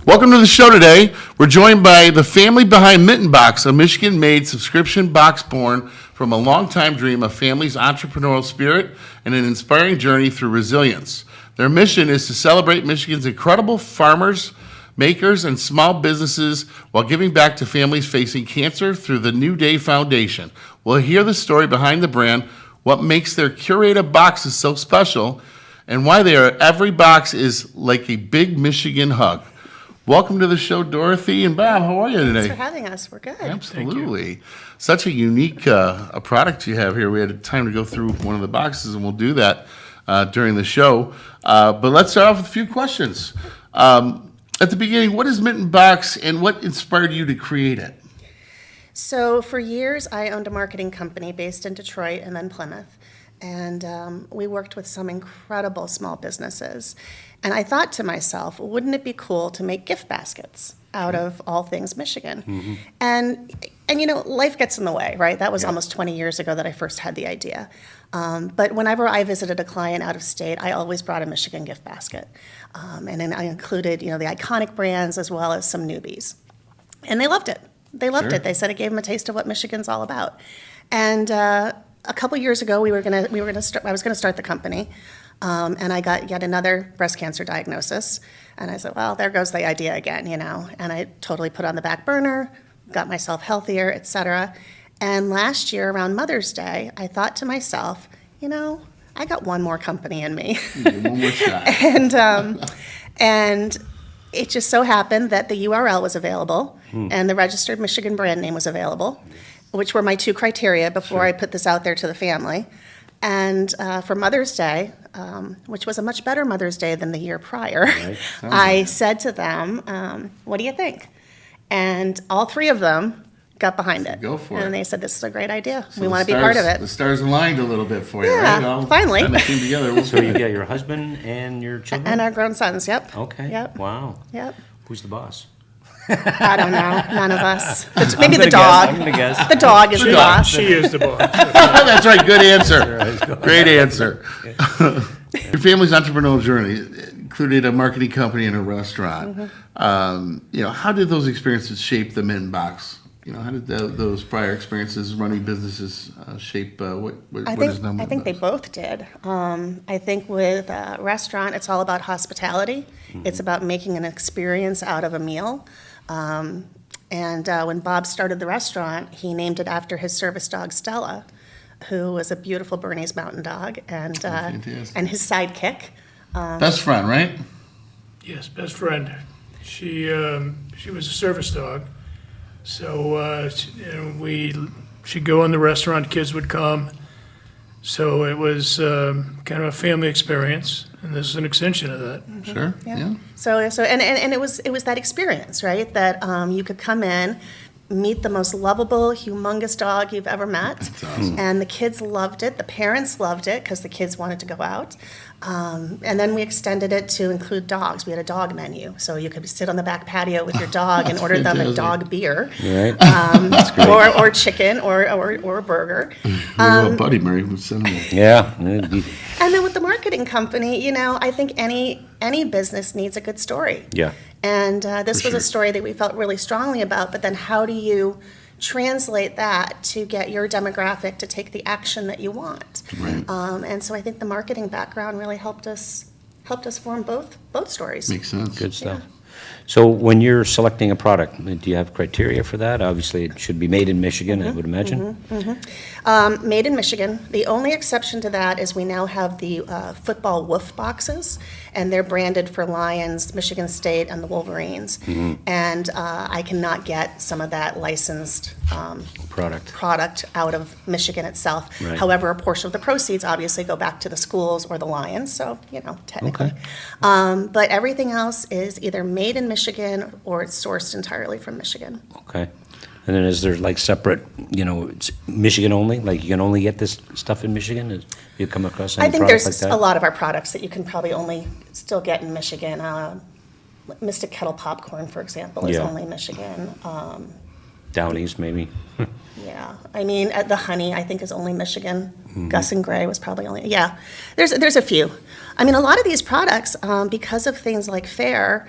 Welcome to the show today. We're joined by the family behind Mitten Box, a Michigan-made subscription box born from a long-time dream, a family's entrepreneurial spirit, and an inspiring journey through resilience. Their mission is to celebrate Michigan's incredible farmers, makers, and small businesses while giving back to families facing cancer through the New Day Foundation. We'll hear the story behind the brand, what makes their curated boxes so special, and why every box is like a big Michigan hug. Welcome to the show, Dorothy and Bob. How are you today? Thanks for having us. We're good. Absolutely. Such a unique a product you have here. We had time to go through one of the boxes, and we'll do that during the show. But let's start off with a few questions. At the beginning, what is Mitten Box, and what inspired you to create it? So for years, I owned a marketing company based in Detroit and then Plymouth. And we worked with some incredible small businesses. And I thought to myself, wouldn't it be cool to make gift baskets out of all things Michigan? Mm-hmm. And you know, life gets in the way, right? That was almost 20 years ago that I first had the idea. But whenever I visited a client out of state, I always brought a Michigan gift basket. And then I included, you know, the iconic brands as well as some newbies. And they loved it. They loved it. They said it gave them a taste of what Michigan's all about. And a couple years ago, I was gonna start the company, and I got yet another breast cancer diagnosis. And I said, well, there goes the idea again, you know. And I totally put on the back burner, got myself healthier, et cetera. And last year around Mother's Day, I thought to myself, you know, I got one more company in me. One more shot. And it just so happened that the URL was available and the registered Michigan brand name was available, which were my two criteria before I put this out there to the family. And for Mother's Day, which was a much better Mother's Day than the year prior, I said to them, what do you think? And all three of them got behind it. Go for it. And they said, this is a great idea. So we want to be part of it. The stars aligned a little bit for you, Yeah, right? finally. Kind of came together. So you got your husband and your children? And our grown sons, yep. Okay. Yep. Wow. Yep. Who's the boss? I don't know. None of us. Maybe the dog. I'm gonna guess. The dog is the boss. She is the boss. That's right. Good answer. Great answer. Your family's entrepreneurial journey included a marketing company and a restaurant. You know, how did those experiences shape the Mitten Box? You know, how did those prior experiences running businesses shape what is now Mitten I think they Box? both did. I think with a restaurant, it's all about hospitality. It's about making an experience out of a meal. And when Bob started the restaurant, he named it after his service dog, Stella, who was a beautiful Bernese Mountain Dog, and his sidekick. Best friend, right? Yes, best friend. She was a service dog. So she'd go in the restaurant, kids would come. So it was kind of a family experience, and this is an extension of that. Sure. Yeah. So and it was that experience, right? That you could come in, meet the most lovable, humongous dog you've ever met. That's awesome. And the kids loved it. The parents loved it because the kids wanted to go out. And then we extended it to include dogs. We had a dog menu, so you could sit on the back patio with your dog and order them a dog beer, Right. or chicken, or a burger. Your little buddy, Mary, was sending me. Yeah. And then with the marketing company, you know, I think any business needs a good story. Yeah. And this was sure. a story that we felt really strongly about, but then how do you translate that to get your demographic to take the action that you want? Right. And so I think the marketing background really helped us form both stories. Makes sense. Good stuff. So when you're selecting a product, do you have criteria for that? Obviously, it should be made in Michigan, I would imagine. Made in Michigan. The only exception to that is we now have the football woof boxes, and they're branded for Lions, Michigan State, and the Wolverines. And I cannot get some of that licensed product out of Michigan itself. Right. However, a portion of the proceeds obviously go back to the schools or the Lions, so, you know, technically. Okay. But everything else is either made in Michigan or it's sourced entirely from Michigan. Okay. And then is there like separate, you know, it's Michigan only? Like you can only get this stuff in Michigan? You come across any I think product there's like that? a lot of our products that you can probably only still get in Michigan. Mystic Kettle popcorn, for example, is Yeah. only Michigan. Downies, maybe. Yeah, I mean, the honey, I think, is only Michigan. Gus and Gray was probably only, yeah. There's a few. I mean, a lot of these products, because of things like FAIR,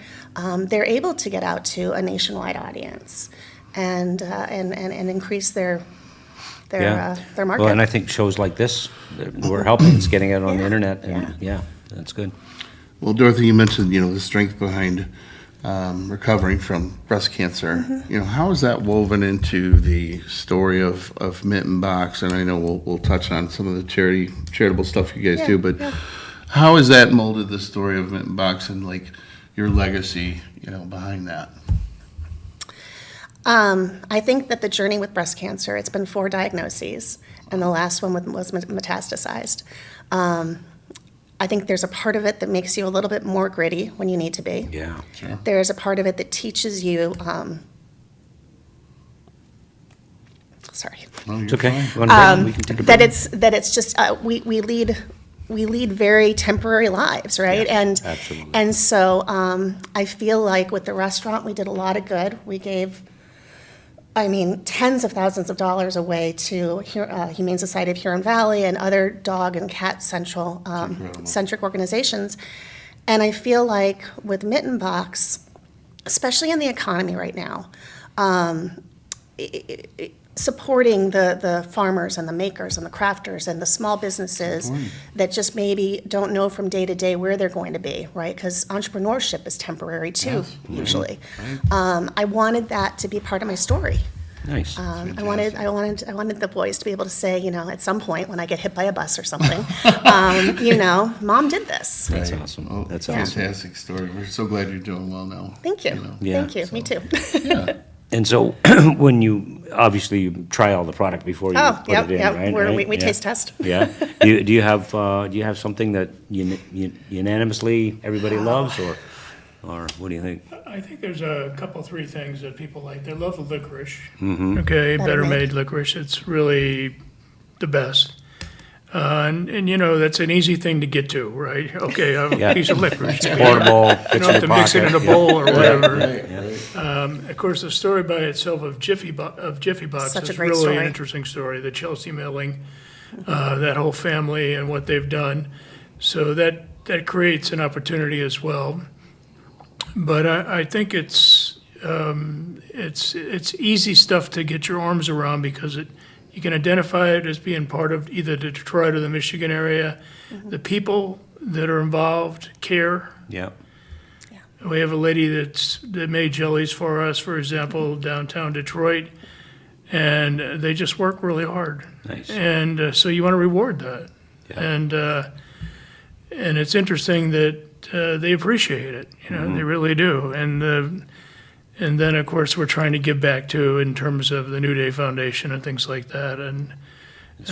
they're able to get out to a nationwide audience and increase their market. Well, and I think shows like this, we're helping, it's getting out on the Yeah, internet, and yeah, that's good. Well, Dorothy, you mentioned, the strength behind recovering from breast cancer. How is that woven into the story of Mitten Box? And I know we'll touch on some of the charitable stuff you guys Yeah, do, but yeah. how has that molded the story of Mitten Box and like your legacy, behind that? I think that the journey with breast cancer, it's been 4 diagnoses, and the last one was metastasized. I think there's a part of it that makes you a little bit more gritty when you need to be. Yeah. Sure. There's a part of it that teaches you, sorry, No, It's you're okay. fine. You want a break? We can take a break. that it's just, we lead very temporary lives, right? Yes, And absolutely. and so I feel like with the restaurant, we did a lot of good. We gave, tens of thousands of dollars away to Humane Society of Huron Valley and other dog and cat centric organizations. And I feel like with Mitten Box, especially in the economy right now, supporting the farmers and the makers and the crafters and the small businesses that just maybe don't know from day to day where they're going to be, right? Because entrepreneurship is temporary too, usually. I wanted that to be part of my story. Nice. I wanted the boys to be able to say, at some point when I get hit by a bus or something, Mom did this. That's Right. awesome. Oh, That's awesome. Fantastic story. We're so glad you're doing well now. Thank you. Yeah. Thank you. Me too. Yeah. And so, when you try all the product before you Oh, put yep, it in, yep. right? We Yeah. taste test. Yeah. Do you have something that unanimously everybody loves, or what do you think? I think there's a couple, 3 things that people like. They love the licorice. Mm-hmm. Okay, Better better made. made licorice. It's really the best. And that's an easy thing to get to, right? Okay, I have a Yeah. piece of licorice. You Portable, don't fits in have your to mix it in a pocket. bowl or whatever. Right. Of course, the story by itself of Jiffy Box Such a is great really story. an interesting story. The Chelsea Milling, that whole family and what they've done. So that creates an opportunity as well. But I think it's easy stuff to get your arms around because you can identify it as being part of either the Detroit or the Michigan area. The people that are involved care. Yeah. We have a lady that made jellies for us, for example, downtown Detroit, and they just work really hard. Nice. And so you want to reward that. Yeah. And it's interesting that they appreciate it. They really do. And then, of course, we're trying to give back too in terms of the New Day Foundation and things like that, and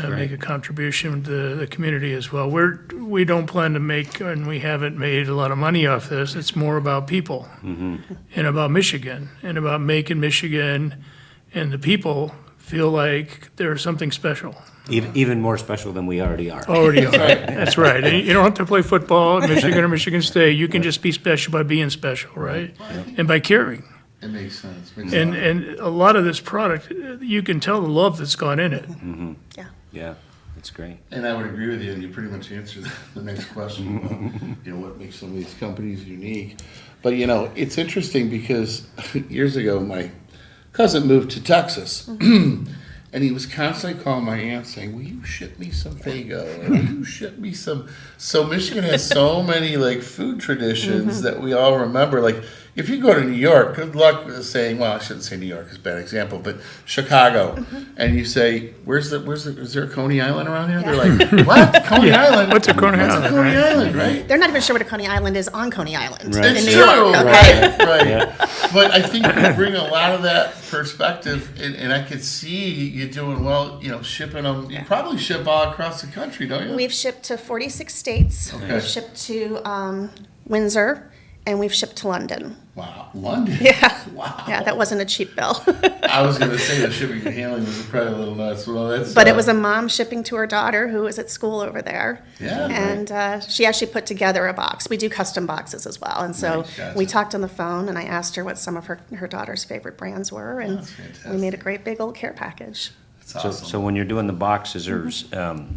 make a contribution to the community as well. We don't plan to make, and we haven't made a lot of money off this. It's more about people and about Michigan and about making Michigan and the people feel like they're something special. Even more special than we already are. Already are. That's right. And you don't have to play football at Michigan or Michigan State. You can just be special by being special, right? And by caring. It makes sense. And a lot of this product, you can tell the love that's gone in it. Yeah. Yeah, that's great. And I would agree with you, and you pretty much answered the next question about, what makes some of these companies unique. But, it's interesting because years ago, my cousin moved to Texas, and he was constantly calling my aunt saying, will you ship me some Faygo? Or will you ship me some? So Michigan has so many, food traditions that we all remember. If you go to New York, good luck saying, well, I shouldn't say New York is a bad example, but Chicago, and you say, is there a Coney Island around here? They're like, what? Coney Island? What's a Coney Island, Coney right? Island, right? They're not even sure what a Coney Island is on Coney Island Right. in It's New true, York, okay? right. But I think you bring a lot of that perspective, and I could see you doing well, shipping them. You probably ship all across the country, don't you? We've shipped to 46 states. Okay. We've shipped to Windsor, and we've shipped to London. Wow. London? Yeah. Wow. Yeah, that wasn't a cheap bill. I was going to say the shipping and handling was probably a little nuts. Well, that's. But it was a mom shipping to her daughter who was at school over there. Yeah, And she actually put together a box. We do custom boxes as well. And so Right, gotcha. we talked on the phone, and I asked her what some of her daughter's favorite brands were. And that's fantastic. we made a great big old care package. That's So, awesome. so when you're doing the box, is there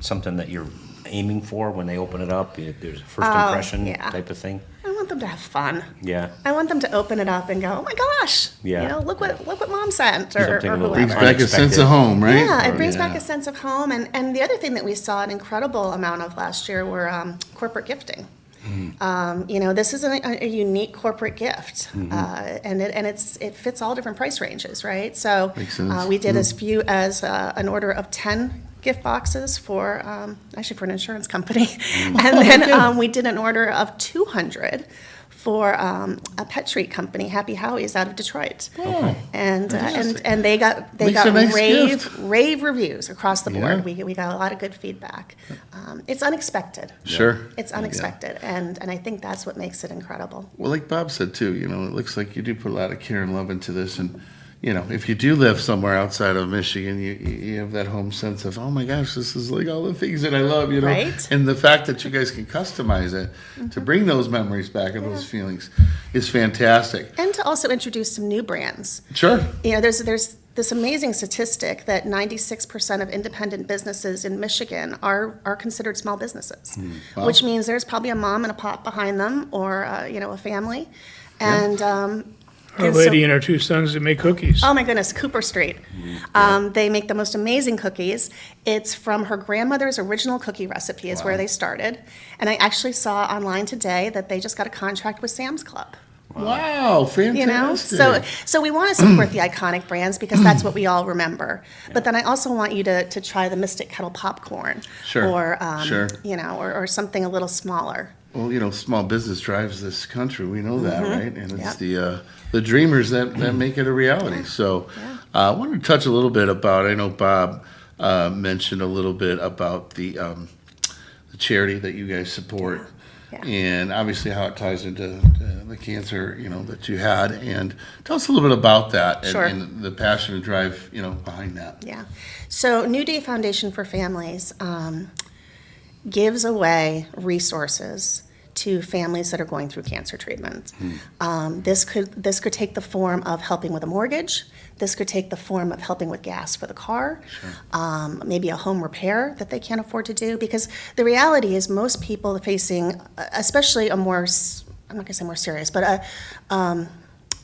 something that you're aiming for when they open it up? There's a first impression yeah. type of thing? I want them to have fun. Yeah. I want them to open it up and go, oh my gosh, Yeah. you know, look what mom sent, or Something a little Brings whoever. back a sense of home, right? Yeah, it brings Yeah. back a sense of home. And the other thing that we saw an incredible amount of last year were corporate gifting. You know, this is a unique corporate gift, and it fits all different price ranges, right? So Makes sense. we did as few as an order of 10 gift boxes for actually for an insurance company, and then we did an order of 200 for a pet treat company, Happy Howie's out of Detroit. Oh, And fantastic. and they got Makes a nice gift. rave reviews across the board. Yeah. We got a lot of good feedback. It's unexpected. Sure. It's unexpected, and I think that's what makes it incredible. Well, like Bob said too, you know, it looks like you do put a lot of care and love into this, and you know, if you do live somewhere outside of Michigan, you have that home sense of, oh my gosh, this is like all the things that I love, you know, Right. and the fact that you guys can customize it to bring those memories back and those feelings is fantastic. And to also introduce some new brands. Sure. You know, there's this amazing statistic that 96% of independent businesses in Michigan are considered small businesses, Wow. which means there's probably a mom and a pop behind them, or you know, a family, and. Our and so- lady and her two sons that make cookies. Oh my goodness, Cooper Street. They make the most amazing cookies. It's from her grandmother's original cookie recipe is where Wow. they started. And I actually saw online today that they just got a contract with Sam's Club. Wow, fantastic. You know, so we want to support the iconic brands because that's what we all remember. But then I also want you to try the Mystic Kettle popcorn, Sure, or sure. you know, or something a little smaller. Well, you know, small business drives this country. We know that, right? And it's Yep. the dreamers that make it a reality. So I wanted to touch a little bit about, I know Bob mentioned a little bit about the charity that you guys support. Yeah. And obviously how it ties into the cancer, you know, that you had. And tell us a little bit about that Sure. and the passion and drive, you know, behind that. Yeah. So New Day Foundation for Families gives away resources to families that are going through cancer treatment. This could take the form of helping with a mortgage. This could take the form of helping with gas for the car, maybe a home repair that they can't afford to do. Because the reality is most people are facing, especially I'm not going to say more serious, but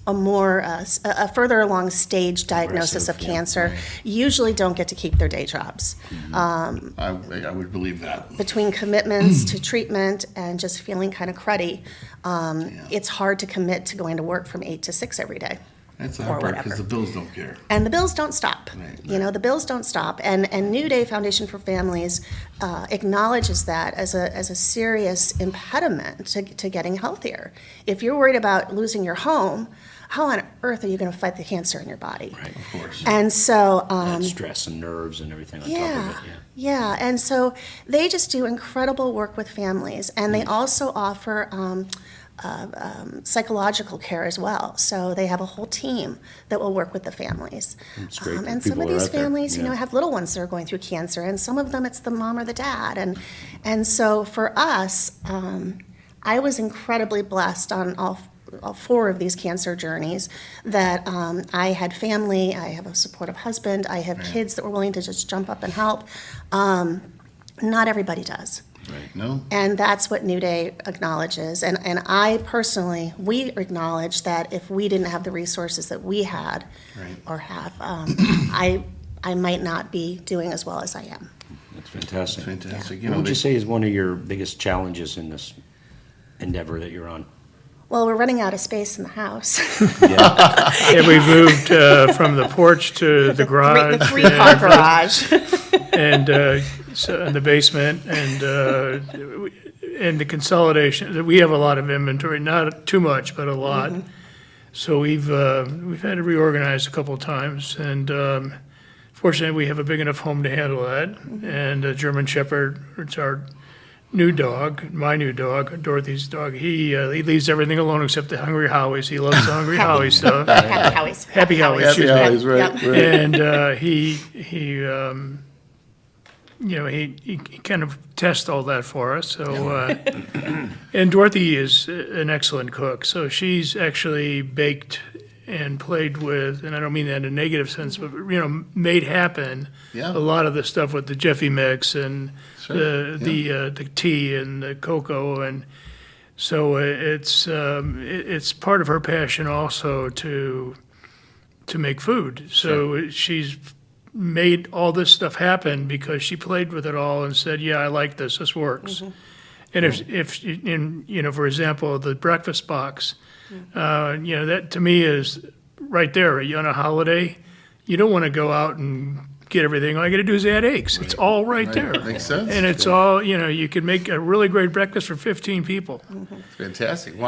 a further along stage diagnosis of Aggressive, yeah, cancer right. usually don't get to keep their day jobs. I would believe that. Between commitments to treatment and just feeling kind of cruddy, it's hard to commit to going to work from 8 to 6 every day. That's a or hard part whatever. because the bills don't care. And the bills don't stop. Right, You know, the bills don't stop. And New Day Foundation for Families acknowledges that as a serious impediment to getting healthier. If you're worried about losing your home, how on earth are you going to fight the cancer in your body? Right. Of course. And so, And stress and nerves and everything on top yeah, of it, yeah. yeah. And so they just do incredible work with families, and they also offer psychological care as well. So they have a whole team that will work with the families. That's great that And some people of are these out there, families, you yeah. know, have little ones that are going through cancer, and some of them it's the mom or the dad. And so for us, I was incredibly blessed on all 4 of these cancer journeys that I had family, I have a supportive husband, I have kids that were willing to just jump up and help. Not everybody does. Right. No? And that's what New Day acknowledges. And I personally, we acknowledge that if we didn't have the resources that we had Right. or have, I might not be doing as well as I am. That's fantastic. Fantastic. You What know, would you they- say is one of your biggest challenges in this endeavor that you're on? Well, we're running out of space in the house. Yeah. Yeah, we moved from the porch to the garage. The 3-car garage. And so in the basement, and the consolidation. We have a lot of inventory, not too much, but a lot. So we've had to reorganize a couple of times, and fortunately, we have a big enough home to handle that. And a German Shepherd, it's our new dog, my new dog, Dorothy's dog, he leaves everything alone except the Hungry Howies. He loves the Hungry Howie stuff. Happy Howies. Happy Howies, Happy excuse me. Hours, right, Yep. right. And he kind of tests all that for us. So, and Dorothy is an excellent cook. So she's actually baked and played with, and I don't mean that in a negative sense, but made happen Yeah. a lot of the stuff with the Jiffy mix and Sure, the tea and the cocoa, and so it's part of her passion also to make food. So she's made all this stuff happen because she played with it all and said, "Yeah, I like this. This works." And for example, the breakfast box, that to me is right there. On a holiday, you don't want to go out and get everything. All you got to do is add eggs. It's all right there. Makes sense. And it's all, you can make a really great breakfast for 15 people. Fantastic. Well,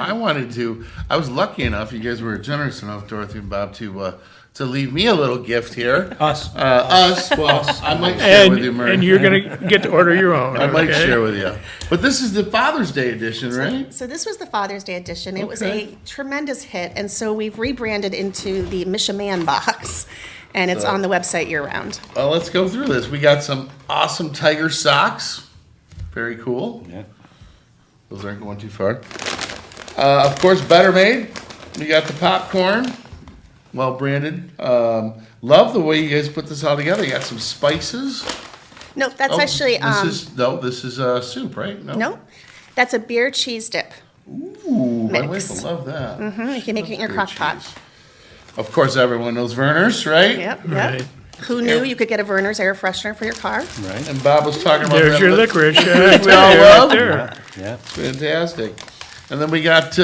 I was lucky enough, you guys were generous enough, Dorothy and Bob, to leave me a little gift here. Us. Well, I might share with you, Murray. And you're going to get to order your own. I might okay? share with you. But this is the Father's Day edition, right? So this was the Father's Day edition. It was Okay. a tremendous hit, and so we've rebranded into the Mishaman box, and it's on the website year-round. Well, let's go through this. We got some awesome tiger socks. Very cool. Yeah. Those aren't going too far. Of course, Better Made. We got the popcorn. Well branded. Love the way you guys put this all together. You got some spices. No, that's Oh, actually, this is soup, right? no, that's a beer cheese dip. Ooh, my wife Mix. will love that. You can make it in your Beer crock pot. cheese. Of course, everyone knows Werner's, right? Yep, Right. yep. Who knew you could get a Werner's air freshener for your car? Right. And Bob was talking about There's that. your licorice. We all Right love. there. Yeah. Fantastic. And then we got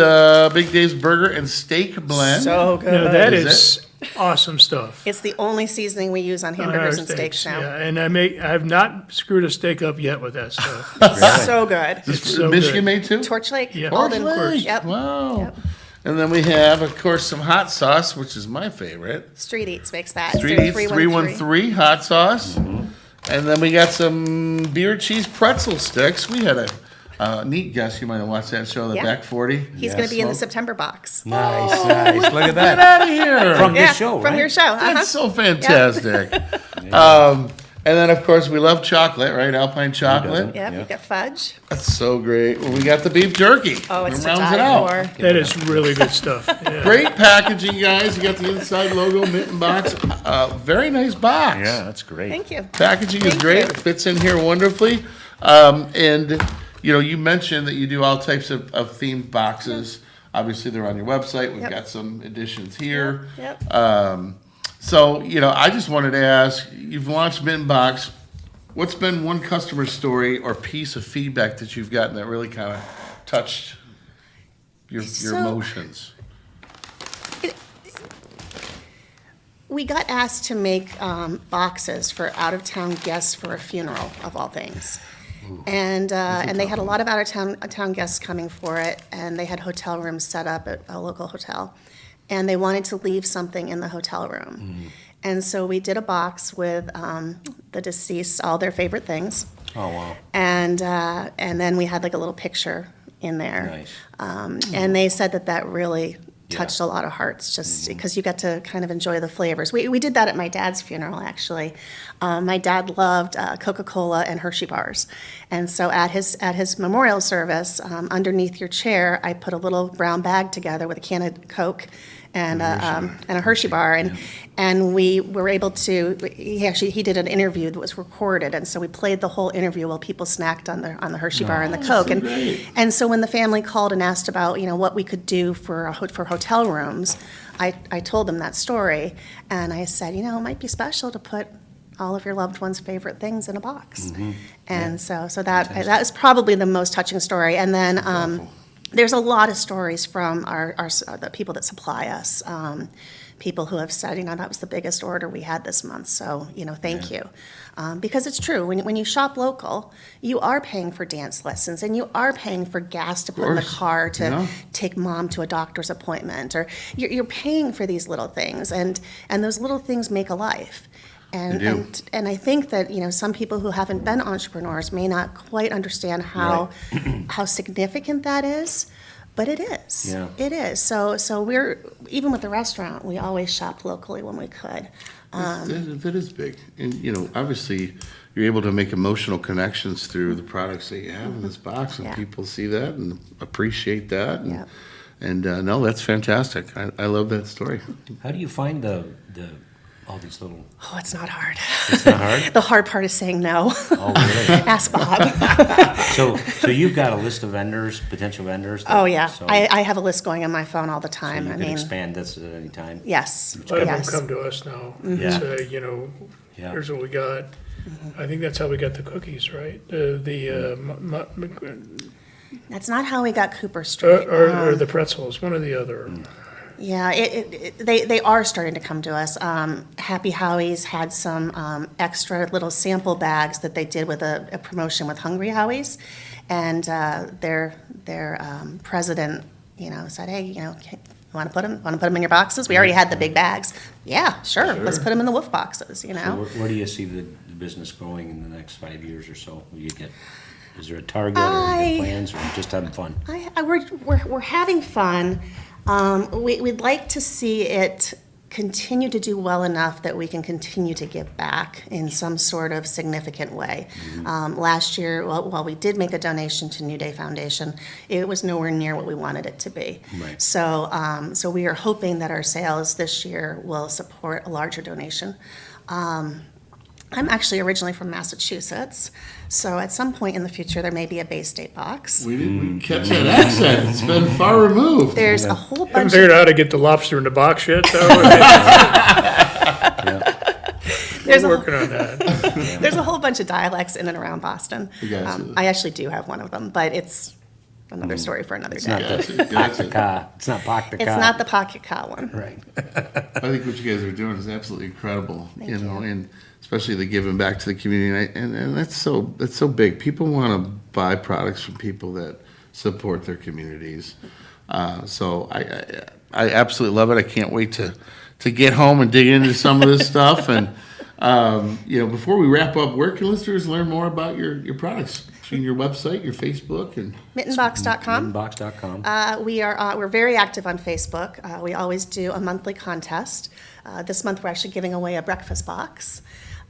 Big Dave's Burger and Steak Blend. So good. No, that Is is awesome stuff. It's the only seasoning we use on hamburgers and steaks now. Yeah, and I've not screwed a steak up yet with that stuff. So good. This so Michigan good. made too? Torch Lake, Yeah. Alden. Torch Lake. Yep. Wow. Yep. And then we have, of course, some hot sauce, which is my favorite. Street Eats makes that. Street They're Eats 313 hot sauce. And then we got some beer cheese pretzel sticks. We had a neat guest. You might have watched that show, The Yeah. Back 40. He's going to be in the Smoke. September box. Nice, nice. Look at Get that. out of here. From Yeah, this show, from right? your show. Uh-huh. That's so fantastic. And then, of course, we love chocolate, right? Alpine chocolate. Yep, Yeah. we got fudge. That's so great. Well, we got the beef jerky. Oh, it's to Rounds it die out. for. That is really good stuff. Yeah. Great packaging, guys. You got the inside logo, Mitten Box. Very nice box. Yeah, that's great. Thank you. Packaging is Thank great. you. It fits in here wonderfully. And, you mentioned that you do all types of themed boxes. Obviously, they're on your website. We've Yep. got some additions here. Yep. So, I just wanted to ask, you've launched Mitten Box. What's been one customer story or piece of feedback that you've gotten that really kind of touched your So- emotions? We got asked to make boxes for out-of-town guests for a funeral, of all things. And they had a lot of out-of-town guests coming for it, and they had hotel rooms set up at a local hotel. And they wanted to leave something in the hotel room. And so we did a box with the deceased, all their favorite things. Oh, wow. And then we had like a little picture in there. Nice. And they said that really touched a lot of hearts, just because you got to kind of enjoy the flavors. We did that at my dad's funeral, actually. My dad loved Coca-Cola and Hershey bars. And so at his memorial service, underneath your chair, I put a little brown bag together with a can of Coke and a Hershey bar, and we were able to. He did an interview that was recorded, and so we played the whole interview while people snacked on the Hershey bar and the Coke, and so when the family called and asked about what we could do for hotel rooms, I told them that story, and I said it might be special to put all of your loved ones' favorite things in a box, and so that is probably the most touching story, and then. There's a lot of stories from the people that supply us, people who have said, that was the biggest order we had this month, so, thank you. Because it's true, when you shop local, you are paying for dance lessons, and you are paying for gas to put in the course. car to Yeah. take mom to a doctor's appointment, or you're paying for these little things, and those little things make a life. And, They do. and I think that, some people who haven't been entrepreneurs may not quite understand how significant that is, but it is. Yeah. It is. So we're, even with the restaurant, we always shopped locally when we could. That is big. And, obviously, you're able to make emotional connections through the products that you have in this box, and Yeah. people see that and appreciate that. Yeah. And no, that's fantastic. I love that story. How do you find the all these little? Oh, it's not hard. It's not hard. The hard part is saying no. Oh, really? Ask Bob. So you've got a list of vendors, potential vendors. Oh, yeah. So, I have a list going on my phone all the so time. you I can mean, expand this at any time. yes, A lot of them yes. come to us now Yeah. and say, Yeah. here's what we got. I think that's how we got the cookies, right? That's not how we got Cooper Street. Or the pretzels, one or the other. Yeah, they are starting to come to us. Happy Howie's had some extra little sample bags that they did with a promotion with Hungry Howie's, and their president, said, hey, want to put them in your boxes? We already had the big bags. Yeah, sure. Let's put them in the wolf boxes. So where do you see the business growing in the next 5 years or so? Will you get? Is there a target or you got plans, or just having fun? We're having fun. We'd like to see it continue to do well enough that we can continue to give back in some sort of significant way. Last year, while we did make a donation to New Day Foundation, it was nowhere near what we wanted it to be. Right. So we are hoping that our sales this year will support a larger donation. I'm actually originally from Massachusetts, so at some point in the future, there may be a Bay State box. We didn't catch that accent. It's been far removed. There's a whole Haven't bunch figured of, out how to get the lobster in the box yet, though. there's We're a, working on that. there's a whole bunch of dialects in and around Boston. Gotcha. I actually do have one of them, but it's another story for another It's day. not Gotcha, the gotcha. car. It's not park the car. It's not the pocket cat one. Right. I think what you guys are doing is absolutely incredible. Thank And especially the giving back to the community, and that's so big. People want to buy products from people that support their communities. So I absolutely love it. I can't wait to get home and dig into some of this stuff. And before we wrap up, where can listeners learn more about your products? Between your website, your Facebook, and Mittenbox.com. Mttenbox.com. We're very active on Facebook. We always do a monthly contest. This month, we're actually giving away a breakfast box.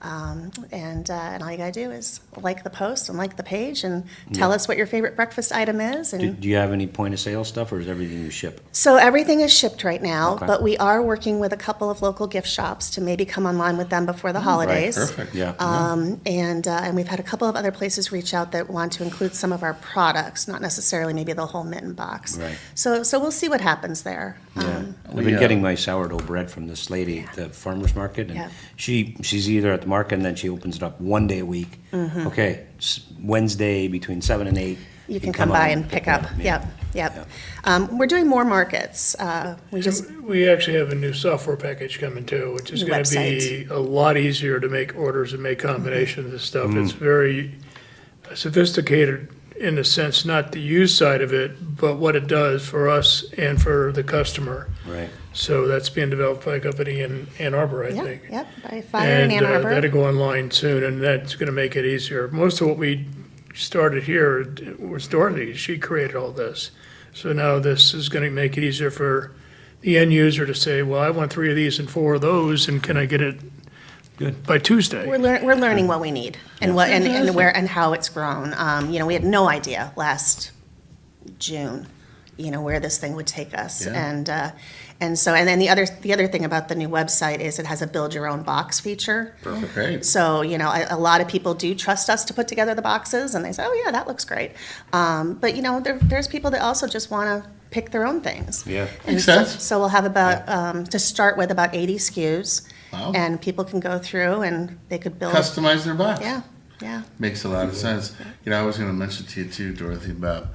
And all you gotta do is like the post and like the page and tell us what your favorite breakfast item is. And Do you have any point of sale stuff, or is everything you ship? so everything is shipped right now, Okay. but we are working with a couple of local gift shops to maybe come online with them before the holidays. perfect. Yeah. And we've had a couple of other places reach out that want to include some of our products, not necessarily maybe the whole Mitten Box. Right. So we'll see what happens there. I've been getting my sourdough bread from this lady at the farmer's market, and Yeah. she's either at the market and then she opens it up one day a week. Okay, it's Wednesday between 7 and 8. You can come by and pick up. Yeah. Yep. We're doing more markets. We actually have a new software package coming too, which is New gonna be a lot easier to make orders and make combinations of this stuff. It's very sophisticated in the sense, not the use side of it, but what it does for us and for the customer. Right. So that's being developed by a company in Ann Arbor, I Yep, think. yep, by Fire in Ann Arbor. That'll go online soon, and that's gonna make it easier. Most of what we started here was Dorothy. She created all this. So now this is gonna make it easier for the end user to say, well, I want 3 of these and 4 of those, and can I get it Good. by Tuesday? We're learning what we need and what, and where, and how it's grown. We had no idea last June, where this thing would take us. Yeah. And then the other thing about the new website is it has a build your own box feature. perfect. Great. So, a lot of people do trust us to put together the boxes, and they say, oh, yeah, that looks great. But, there's people that also just want to pick their own things. Yeah. And Makes sense. So we'll have to start with about 80 SKUs, Wow. and people can go through and they could build. Customize their box. Yeah. Makes a lot of sense. I was going to mention to you too, Dorothy, about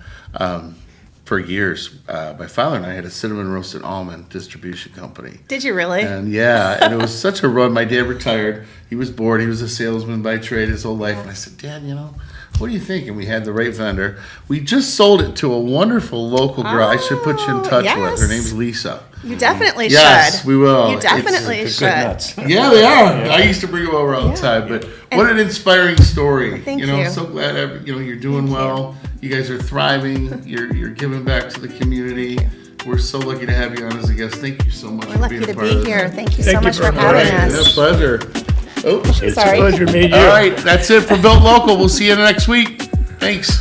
for years, my father and I had a cinnamon roasted almond distribution company. Did you really? And and it was such a run. My dad retired. He was bored. He was a salesman by trade his whole life. And I said, Dad, what do you think? And we had the right vendor. We just sold it to a wonderful local girl. I should put you in touch with. Her yes. name's Lisa. You definitely Yes, should. we will. You definitely Good should. nuts. Yeah, they are. I used to bring them over all the time. But what an inspiring story. Thank you know, you. so glad you're doing Thank you. well. You guys are thriving. You're giving back to the community. We're so lucky to have you on as a guest. Thank you so much We're for lucky being a to part be of this. here. Thank you Thank so you much for very All having right, us. a pleasure. Oh, It's- Sorry. Pleasure meeting you. all right. That's it for Built Local. We'll see you next week. Thanks.